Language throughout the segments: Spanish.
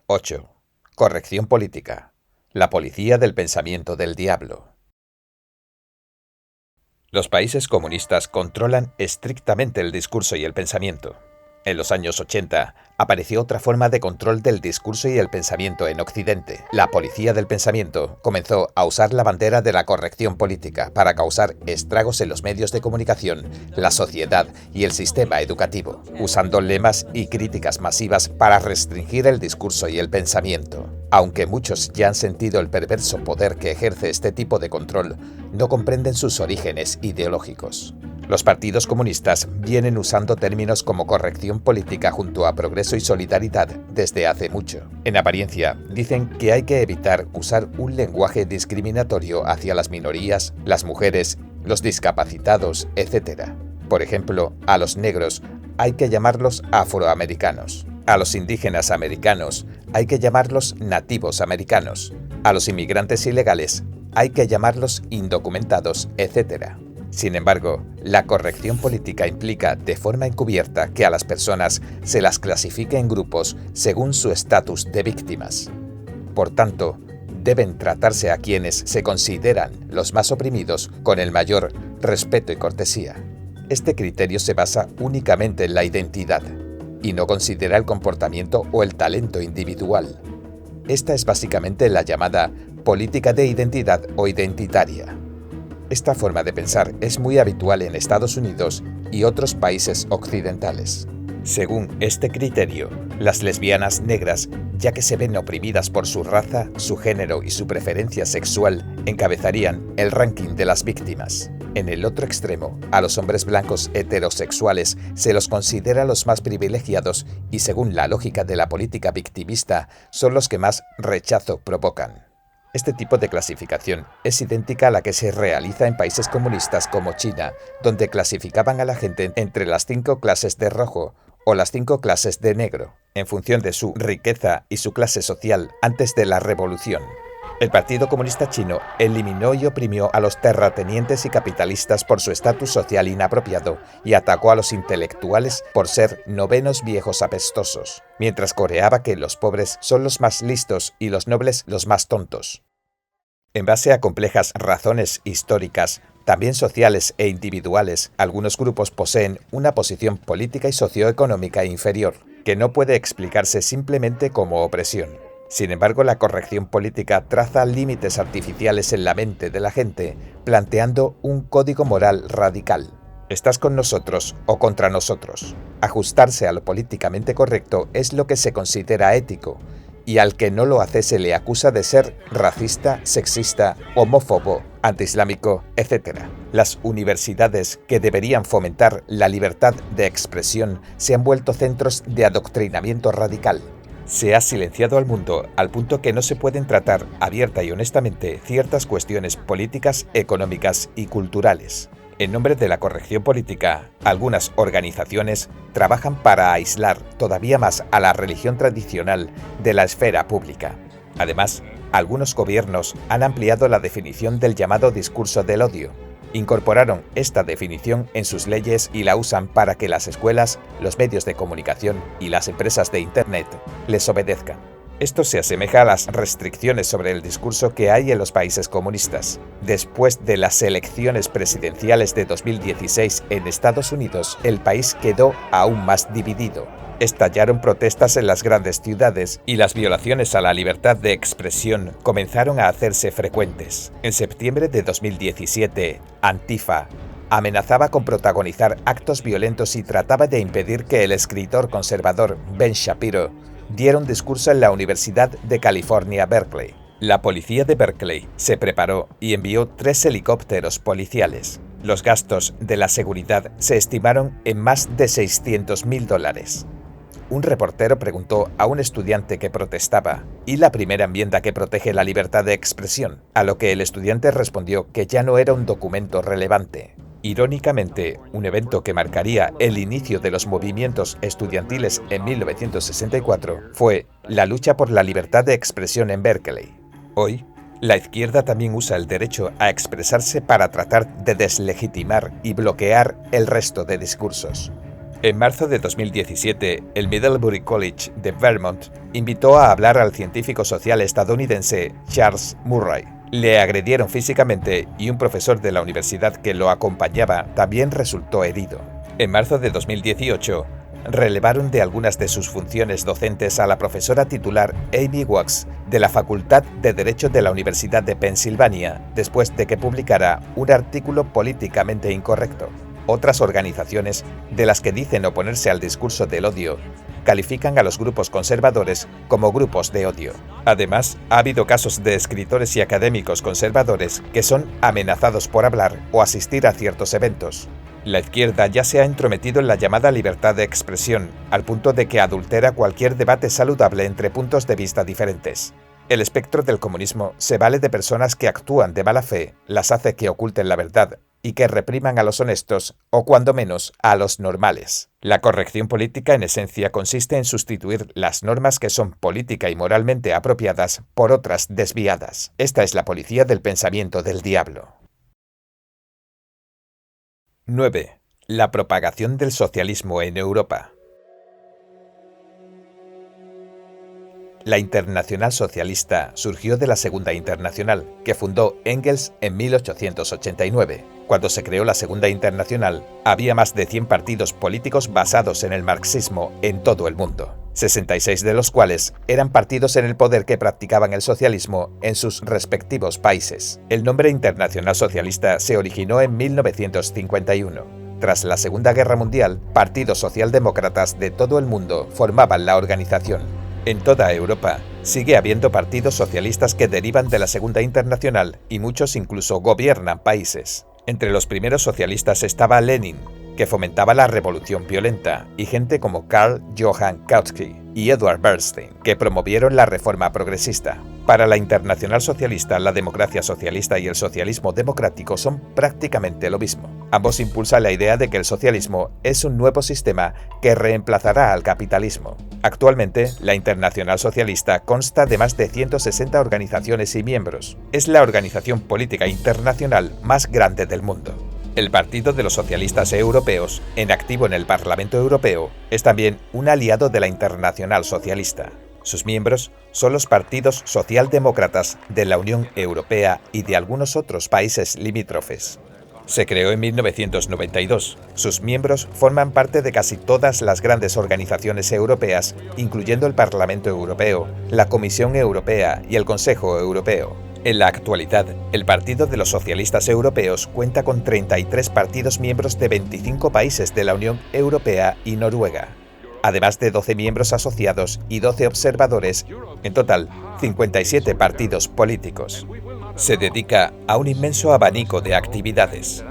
8. Corrección política. La policía del pensamiento del diablo. Los países comunistas controlan estrictamente el discurso y el pensamiento. En los años 80 apareció otra forma de control del discurso y el pensamiento en Occidente. La policía del pensamiento comenzó a usar la bandera de la corrección política para causar estragos en los medios de comunicación, la sociedad y el sistema educativo, usando lemas y críticas masivas para restringir el discurso y el pensamiento. Aunque muchos ya han sentido el perverso poder que ejerce este tipo de control, no comprenden sus orígenes ideológicos. Los partidos comunistas vienen usando términos como corrección política junto a progreso y solidaridad desde hace mucho. En apariencia, dicen que hay que evitar usar un lenguaje discriminatorio hacia las minorías, las mujeres, los discapacitados, etc. Por ejemplo, a los negros hay que llamarlos afroamericanos. A los indígenas americanos hay que llamarlos nativos americanos. A los inmigrantes ilegales hay que llamarlos indocumentados, etc. Sin embargo, la corrección política implica de forma encubierta que a las personas se las clasifique en grupos según su estatus de víctimas. Por tanto, deben tratarse a quienes se consideran los más oprimidos con el mayor respeto y cortesía. Este criterio se basa únicamente en la identidad y no considera el comportamiento o el talento individual. Esta es básicamente la llamada política de identidad o identitaria. Esta forma de pensar es muy habitual en Estados Unidos y otros países occidentales. Según este criterio, las lesbianas negras, ya que se ven oprimidas por su raza, su género y su preferencia sexual, encabezarían el ranking de las víctimas. En el otro extremo, a los hombres blancos heterosexuales se los considera los más privilegiados y, según la lógica de la política victimista, son los que más rechazo provocan. Este tipo de clasificación es idéntica a la que se realiza en países comunistas como China, donde clasificaban a la gente entre las 5 clases de rojo o las 5 clases de negro, en función de su riqueza y su clase social antes de la revolución. El Partido Comunista Chino eliminó y oprimió a los terratenientes y capitalistas por su estatus social inapropiado y atacó a los intelectuales por ser novenos viejos apestosos, mientras coreaba que los pobres son los más listos y los nobles los más tontos. En base a complejas razones históricas, también sociales e individuales, algunos grupos poseen una posición política y socioeconómica inferior, que no puede explicarse simplemente como opresión. Sin embargo, la corrección política traza límites artificiales en la mente de la gente, planteando un código moral radical. ¿Estás con nosotros o contra nosotros? Ajustarse a lo políticamente correcto es lo que se considera ético, y al que no lo hace se le acusa de ser racista, sexista, homófobo, antiislámico, etc. Las universidades, que deberían fomentar la libertad de expresión, se han vuelto centros de adoctrinamiento radical. Se ha silenciado al mundo al punto que no se pueden tratar abierta y honestamente ciertas cuestiones políticas, económicas y culturales. En nombre de la corrección política, algunas organizaciones trabajan para aislar todavía más a la religión tradicional de la esfera pública. Además, algunos gobiernos han ampliado la definición del llamado discurso del odio. Incorporaron esta definición en sus leyes y la usan para que las escuelas, los medios de comunicación y las empresas de Internet les obedezcan. Esto se asemeja a las restricciones sobre el discurso que hay en los países comunistas. Después de las elecciones presidenciales de 2016 en Estados Unidos, el país quedó aún más dividido. Estallaron protestas en las grandes ciudades y las violaciones a la libertad de expresión comenzaron a hacerse frecuentes. En septiembre de 2017, Antifa amenazaba con protagonizar actos violentos y trataba de impedir que el escritor conservador Ben Shapiro diera un discurso en la Universidad de California, Berkeley. La policía de Berkeley se preparó y envió 3 helicópteros policiales. Los gastos de la seguridad se estimaron en más de $600,000. Un reportero preguntó a un estudiante que protestaba: ¿y la primera enmienda que protege la libertad de expresión? A lo que el estudiante respondió que ya no era un documento relevante. Irónicamente, un evento que marcaría el inicio de los movimientos estudiantiles en 1964 fue la lucha por la libertad de expresión en Berkeley. Hoy, la izquierda también usa el derecho a expresarse para tratar de deslegitimar y bloquear el resto de discursos. En marzo de 2017, el Middlebury College de Vermont invitó a hablar al científico social estadounidense Charles Murray. Le agredieron físicamente y un profesor de la universidad que lo acompañaba también resultó herido. En marzo de 2018, relevaron de algunas de sus funciones docentes a la profesora titular Amy Wax de la Facultad de Derecho de la Universidad de Pensilvania después de que publicara un artículo políticamente incorrecto. Otras organizaciones, de las que dicen oponerse al discurso del odio, califican a los grupos conservadores como grupos de odio. Además, ha habido casos de escritores y académicos conservadores que son amenazados por hablar o asistir a ciertos eventos. La izquierda ya se ha entrometido en la llamada libertad de expresión, al punto de que adultera cualquier debate saludable entre puntos de vista diferentes. El espectro del comunismo se vale de personas que actúan de mala fe, las hace que oculten la verdad y que repriman a los honestos o, cuando menos, a los normales. La corrección política, en esencia, consiste en sustituir las normas que son política y moralmente apropiadas por otras desviadas. Esta es la policía del pensamiento del diablo. 9. La propagación del socialismo en Europa. La Internacional Socialista surgió de la Segunda Internacional, que fundó Engels en 1889. Cuando se creó la Segunda Internacional, había más de 100 partidos políticos basados en el marxismo en todo el mundo, 66 de los cuales eran partidos en el poder que practicaban el socialismo en sus respectivos países. El nombre Internacional Socialista se originó en 1951. Tras la Segunda Guerra Mundial, partidos socialdemócratas de todo el mundo formaban la organización. En toda Europa sigue habiendo partidos socialistas que derivan de la Segunda Internacional y muchos incluso gobiernan países. Entre los primeros socialistas estaba Lenin, que fomentaba la revolución violenta, y gente como Karl Johann Kautsky y Edward Bernstein, que promovieron la reforma progresista. Para la Internacional Socialista, la democracia socialista y el socialismo democrático son prácticamente lo mismo. Ambos impulsan la idea de que el socialismo es un nuevo sistema que reemplazará al capitalismo. Actualmente, la Internacional Socialista consta de más de 160 organizaciones y miembros. Es la organización política internacional más grande del mundo. El Partido de los Socialistas Europeos, en activo en el Parlamento Europeo, es también un aliado de la Internacional Socialista. Sus miembros son los partidos socialdemócratas de la Unión Europea y de algunos otros países limítrofes. Se creó en 1992. Sus miembros forman parte de casi todas las grandes organizaciones europeas, incluyendo el Parlamento Europeo, la Comisión Europea y el Consejo Europeo. En la actualidad, el Partido de los Socialistas Europeos cuenta con 33 partidos miembros de 25 países de la Unión Europea y Noruega, además de 12 miembros asociados y 12 observadores, en total 57 partidos políticos. Se dedica a un inmenso abanico de actividades.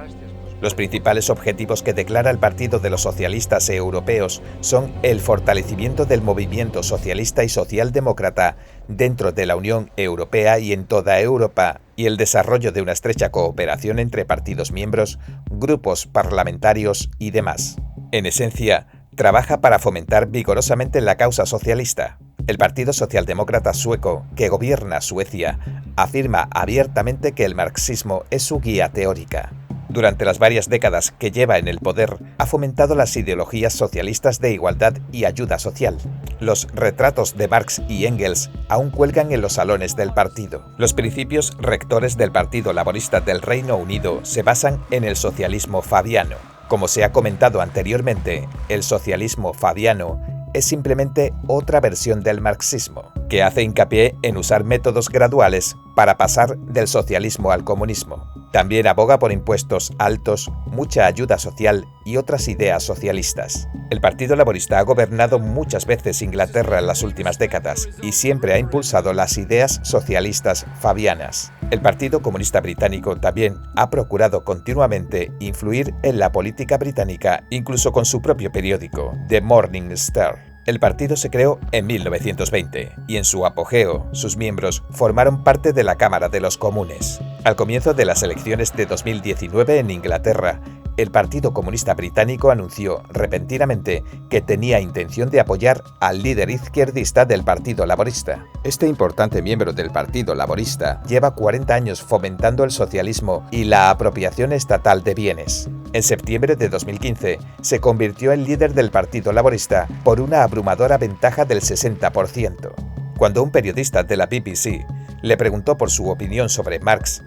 Los principales objetivos que declara el Partido de los Socialistas Europeos son el fortalecimiento del movimiento socialista y socialdemócrata dentro de la Unión Europea y en toda Europa, y el desarrollo de una estrecha cooperación entre partidos miembros, grupos parlamentarios y demás. En esencia, trabaja para fomentar vigorosamente la causa socialista. El Partido Socialdemócrata Sueco, que gobierna Suecia, afirma abiertamente que el marxismo es su guía teórica. Durante las varias décadas que lleva en el poder, ha fomentado las ideologías socialistas de igualdad y ayuda social. Los retratos de Marx y Engels aún cuelgan en los salones del partido. Los principios rectores del Partido Laborista del Reino Unido se basan en el socialismo fabiano. Como se ha comentado anteriormente, el socialismo fabiano es simplemente otra versión del marxismo, que hace hincapié en usar métodos graduales para pasar del socialismo al comunismo. También aboga por impuestos altos, mucha ayuda social y otras ideas socialistas. El Partido Laborista ha gobernado muchas veces Inglaterra en las últimas décadas y siempre ha impulsado las ideas socialistas fabianas. El Partido Comunista Británico también ha procurado continuamente influir en la política británica, incluso con su propio periódico, The Morning Star. El partido se creó en 1920 y en su apogeo sus miembros formaron parte de la Cámara de los Comunes. Al comienzo de las elecciones de 2019 en Inglaterra, el Partido Comunista Británico anunció repentinamente que tenía intención de apoyar al líder izquierdista del Partido Laborista. Este importante miembro del Partido Laborista lleva 40 años fomentando el socialismo y la apropiación estatal de bienes. En septiembre de 2015 se convirtió en líder del Partido Laborista por una abrumadora ventaja del 60%. Cuando un periodista de la BBC le preguntó por su opinión sobre Marx,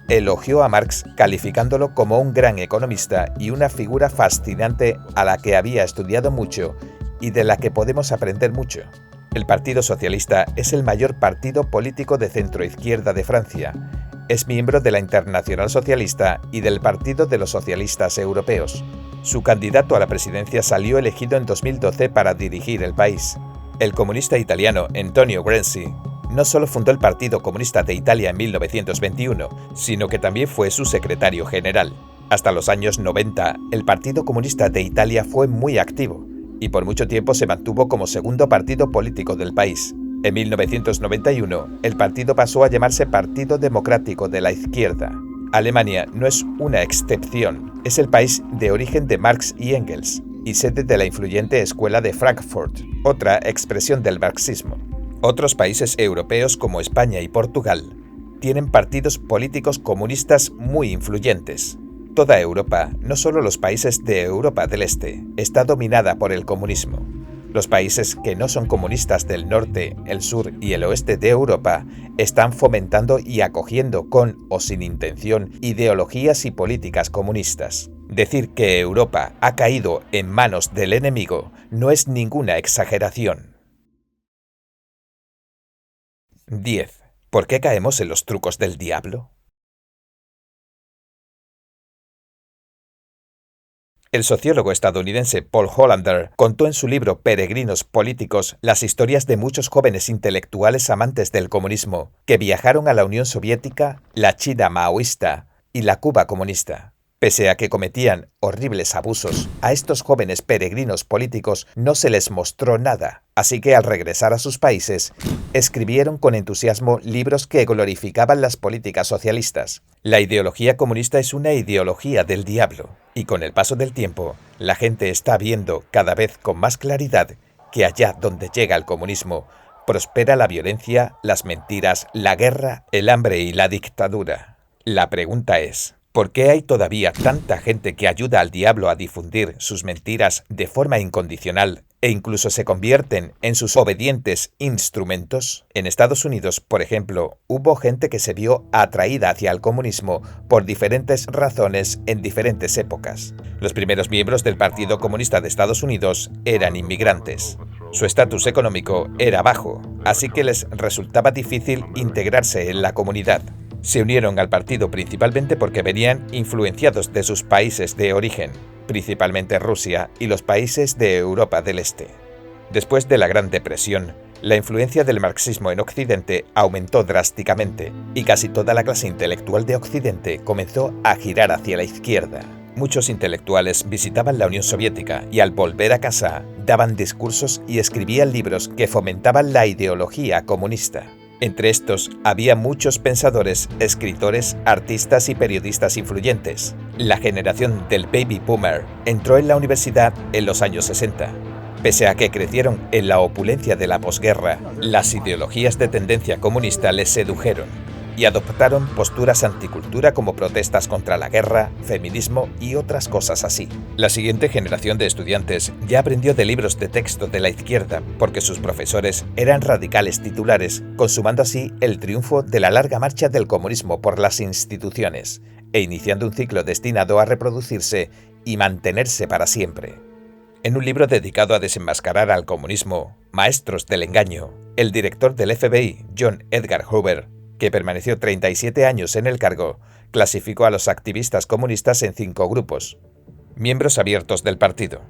elogió a Marx calificándolo como un gran economista y una figura fascinante a la que había estudiado mucho y de la que podemos aprender mucho. El Partido Socialista es el mayor partido político de centroizquierda de Francia. Es miembro de la Internacional Socialista y del Partido de los Socialistas Europeos. Su candidato a la presidencia salió elegido en 2012 para dirigir el país. El comunista italiano Antonio Grenzi no solo fundó el Partido Comunista de Italia en 1921, sino que también fue su secretario general. Hasta los años 90, el Partido Comunista de Italia fue muy activo y por mucho tiempo se mantuvo como segundo partido político del país. En 1991, el partido pasó a llamarse Partido Democrático de la Izquierda. Alemania no es una excepción, es el país de origen de Marx y Engels y sede de la influyente Escuela de Frankfurt, otra expresión del marxismo. Otros países europeos como España y Portugal tienen partidos políticos comunistas muy influyentes. Toda Europa, no solo los países de Europa del Este, está dominada por el comunismo. Los países que no son comunistas del norte, el sur y el oeste de Europa están fomentando y acogiendo con o sin intención ideologías y políticas comunistas. Decir que Europa ha caído en manos del enemigo no es ninguna exageración. 10. ¿Por qué caemos en los trucos del diablo? El sociólogo estadounidense Paul Hollander contó en su libro Peregrinos políticos las historias de muchos jóvenes intelectuales amantes del comunismo que viajaron a la Unión Soviética, la China maoísta y la Cuba comunista. Pese a que cometían horribles abusos, a estos jóvenes peregrinos políticos no se les mostró nada, así que al regresar a sus países, escribieron con entusiasmo libros que glorificaban las políticas socialistas. La ideología comunista es una ideología del diablo, y con el paso del tiempo, la gente está viendo cada vez con más claridad que allá donde llega el comunismo, prospera la violencia, las mentiras, la guerra, el hambre y la dictadura. La pregunta es, ¿por qué hay todavía tanta gente que ayuda al diablo a difundir sus mentiras de forma incondicional e incluso se convierten en sus obedientes instrumentos? En Estados Unidos, por ejemplo, hubo gente que se vio atraída hacia el comunismo por diferentes razones en diferentes épocas. Los primeros miembros del Partido Comunista de Estados Unidos eran inmigrantes. Su estatus económico era bajo, así que les resultaba difícil integrarse en la comunidad. Se unieron al partido principalmente porque venían influenciados de sus países de origen, principalmente Rusia y los países de Europa del Este. Después de la Gran Depresión, la influencia del marxismo en Occidente aumentó drásticamente y casi toda la clase intelectual de Occidente comenzó a girar hacia la izquierda. Muchos intelectuales visitaban la Unión Soviética y al volver a casa daban discursos y escribían libros que fomentaban la ideología comunista. Entre estos había muchos pensadores, escritores, artistas y periodistas influyentes. La generación del baby boomer entró en la universidad en los años 60. Pese a que crecieron en la opulencia de la posguerra, las ideologías de tendencia comunista les sedujeron y adoptaron posturas anticultura como protestas contra la guerra, feminismo y otras cosas así. La siguiente generación de estudiantes ya aprendió de libros de texto de la izquierda porque sus profesores eran radicales titulares, consumando así el triunfo de la larga marcha del comunismo por las instituciones e iniciando un ciclo destinado a reproducirse y mantenerse para siempre. En un libro dedicado a desenmascarar al comunismo, Maestros del Engaño, el director del FBI, John Edgar Hoover, que permaneció 37 años en el cargo, clasificó a los activistas comunistas en 5 grupos: miembros abiertos del partido,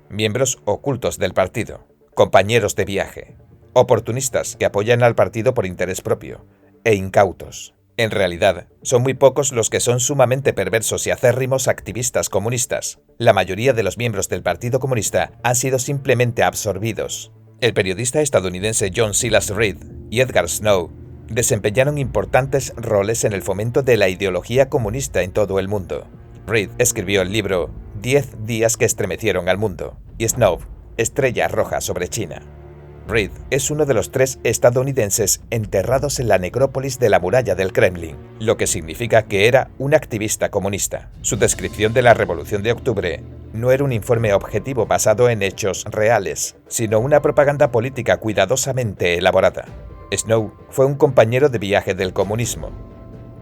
miembros ocultos del partido, compañeros de viaje, oportunistas que apoyan al partido por interés propio, e incautos. En realidad, son muy pocos los que son sumamente perversos y acérrimos activistas comunistas. La mayoría de los miembros del Partido Comunista han sido simplemente absorbidos. El periodista estadounidense John Silas Reed y Edgar Snow desempeñaron importantes roles en el fomento de la ideología comunista en todo el mundo. Reed escribió el libro 10 días que estremecieron al mundo y Snow, Estrella Roja sobre China. Reed es uno de los 3 estadounidenses enterrados en la necrópolis de la muralla del Kremlin, lo que significa que era un activista comunista. Su descripción de la Revolución de Octubre no era un informe objetivo basado en hechos reales, sino una propaganda política cuidadosamente elaborada. Snow fue un compañero de viaje del comunismo.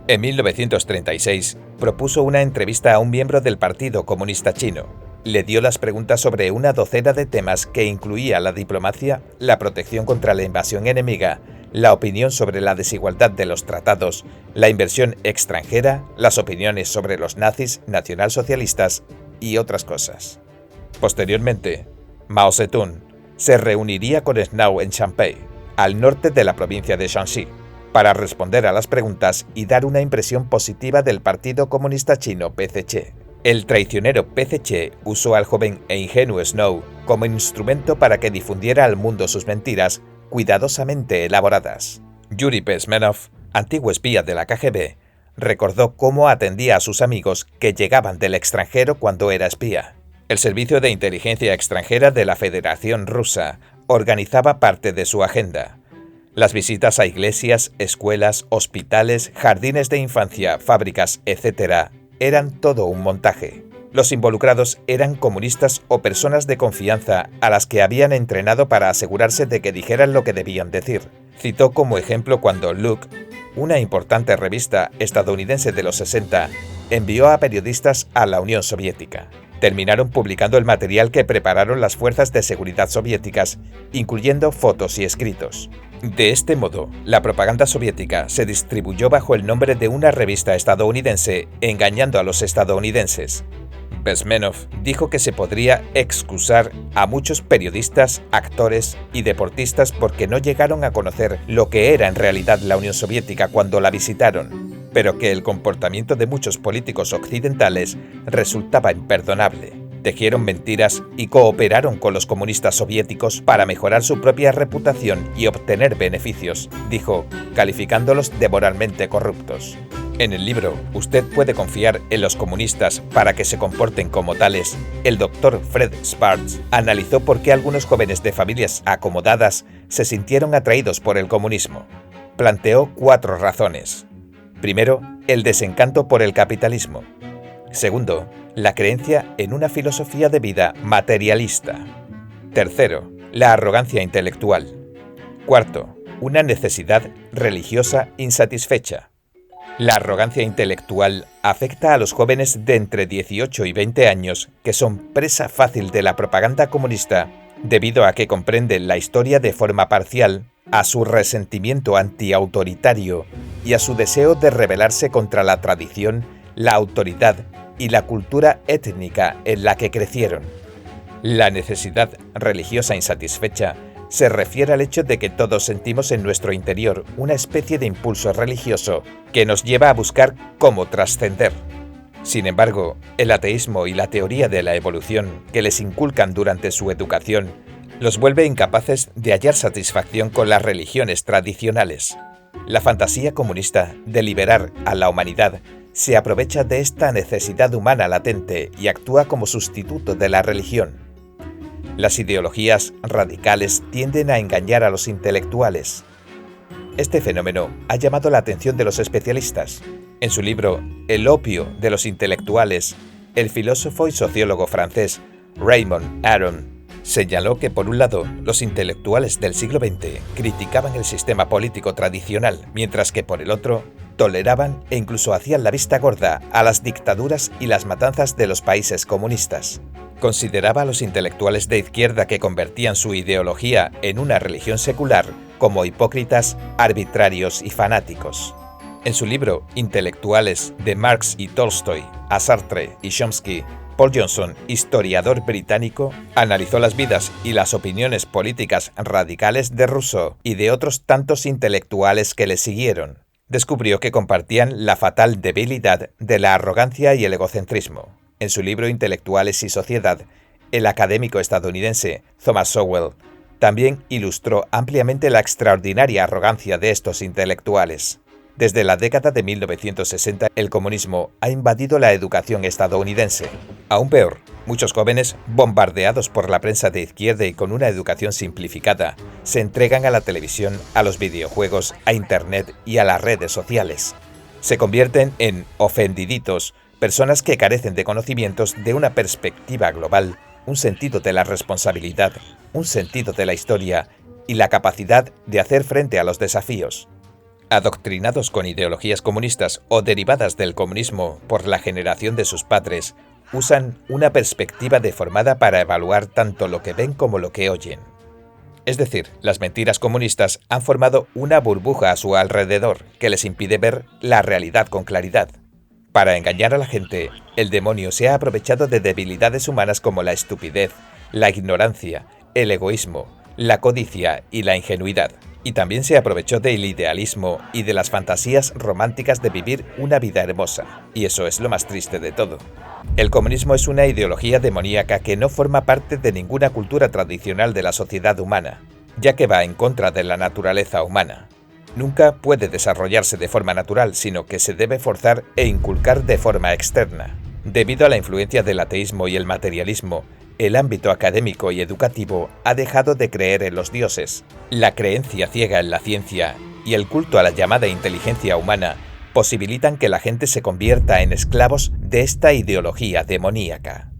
En 1936, propuso una entrevista a un miembro del Partido Comunista Chino. Le dio las preguntas sobre una docena de temas que incluía la diplomacia, la protección contra la invasión enemiga, la opinión sobre la desigualdad de los tratados, la inversión extranjera, las opiniones sobre los nazis, nacionalsocialistas y otras cosas. Posteriormente, Mao Zedong se reuniría con Snow en Champey, al norte de la provincia de Shanxi, para responder a las preguntas y dar una impresión positiva del Partido Comunista Chino PCC. El traicionero PCC usó al joven e ingenuo Snow como instrumento para que difundiera al mundo sus mentiras cuidadosamente elaboradas. Yuri Bezmenov, antiguo espía de la KGB, recordó cómo atendía a sus amigos que llegaban del extranjero cuando era espía. El Servicio de Inteligencia Extranjera de la Federación Rusa organizaba parte de su agenda. Las visitas a iglesias, escuelas, hospitales, jardines de infancia, fábricas, etc., eran todo un montaje. Los involucrados eran comunistas o personas de confianza a las que habían entrenado para asegurarse de que dijeran lo que debían decir. Citó como ejemplo cuando Look, una importante revista estadounidense de los 60, envió a periodistas a la Unión Soviética. Terminaron publicando el material que prepararon las fuerzas de seguridad soviéticas, incluyendo fotos y escritos. De este modo, la propaganda soviética se distribuyó bajo el nombre de una revista estadounidense, engañando a los estadounidenses. Bezmenov dijo que se podría excusar a muchos periodistas, actores y deportistas porque no llegaron a conocer lo que era en realidad la Unión Soviética cuando la visitaron, pero que el comportamiento de muchos políticos occidentales resultaba imperdonable. Tejieron mentiras y cooperaron con los comunistas soviéticos para mejorar su propia reputación y obtener beneficios, dijo, calificándolos de moralmente corruptos. En el libro, usted puede confiar en los comunistas para que se comporten como tales. El doctor Fred Sparks analizó por qué algunos jóvenes de familias acomodadas se sintieron atraídos por el comunismo. Planteó 4 razones. Primero, el desencanto por el capitalismo. Segundo, la creencia en una filosofía de vida materialista. Tercero, la arrogancia intelectual. Cuarto, una necesidad religiosa insatisfecha. La arrogancia intelectual afecta a los jóvenes de entre 18 y 20 años que son presa fácil de la propaganda comunista debido a que comprenden la historia de forma parcial, a su resentimiento antiautoritario y a su deseo de rebelarse contra la tradición, la autoridad y la cultura étnica en la que crecieron. La necesidad religiosa insatisfecha se refiere al hecho de que todos sentimos en nuestro interior una especie de impulso religioso que nos lleva a buscar cómo trascender. Sin embargo, el ateísmo y la teoría de la evolución que les inculcan durante su educación los vuelve incapaces de hallar satisfacción con las religiones tradicionales. La fantasía comunista de liberar a la humanidad se aprovecha de esta necesidad humana latente y actúa como sustituto de la religión. Las ideologías radicales tienden a engañar a los intelectuales. Este fenómeno ha llamado la atención de los especialistas. En su libro El opio de los intelectuales, el filósofo y sociólogo francés Raymond Aron señaló que, por un lado, los intelectuales del siglo XX criticaban el sistema político tradicional, mientras que, por el otro, toleraban e incluso hacían la vista gorda a las dictaduras y las matanzas de los países comunistas. Consideraba a los intelectuales de izquierda que convertían su ideología en una religión secular como hipócritas, arbitrarios y fanáticos. En su libro Intelectuales, de Marx y Tolstoy, a Sartre y Chomsky, Paul Johnson, historiador británico, analizó las vidas y las opiniones políticas radicales de Rousseau y de otros tantos intelectuales que le siguieron. Descubrió que compartían la fatal debilidad de la arrogancia y el egocentrismo. En su libro Intelectuales y Sociedad, el académico estadounidense Thomas Sowell también ilustró ampliamente la extraordinaria arrogancia de estos intelectuales. Desde la década de 1960, el comunismo ha invadido la educación estadounidense. Aún peor, muchos jóvenes, bombardeados por la prensa de izquierda y con una educación simplificada, se entregan a la televisión, a los videojuegos, a Internet y a las redes sociales. Se convierten en ofendiditos, personas que carecen de conocimientos de una perspectiva global, un sentido de la responsabilidad, un sentido de la historia y la capacidad de hacer frente a los desafíos. Adoctrinados con ideologías comunistas o derivadas del comunismo por la generación de sus padres, usan una perspectiva deformada para evaluar tanto lo que ven como lo que oyen. Es decir, las mentiras comunistas han formado una burbuja a su alrededor que les impide ver la realidad con claridad. Para engañar a la gente, el demonio se ha aprovechado de debilidades humanas como la estupidez, la ignorancia, el egoísmo, la codicia y la ingenuidad. Y también se aprovechó del idealismo y de las fantasías románticas de vivir una vida hermosa. Y eso es lo más triste de todo. El comunismo es una ideología demoníaca que no forma parte de ninguna cultura tradicional de la sociedad humana, ya que va en contra de la naturaleza humana. Nunca puede desarrollarse de forma natural, sino que se debe forzar e inculcar de forma externa. Debido a la influencia del ateísmo y el materialismo, el ámbito académico y educativo ha dejado de creer en los dioses. La creencia ciega en la ciencia y el culto a la llamada inteligencia humana posibilitan que la gente se convierta en esclavos de esta ideología demoníaca.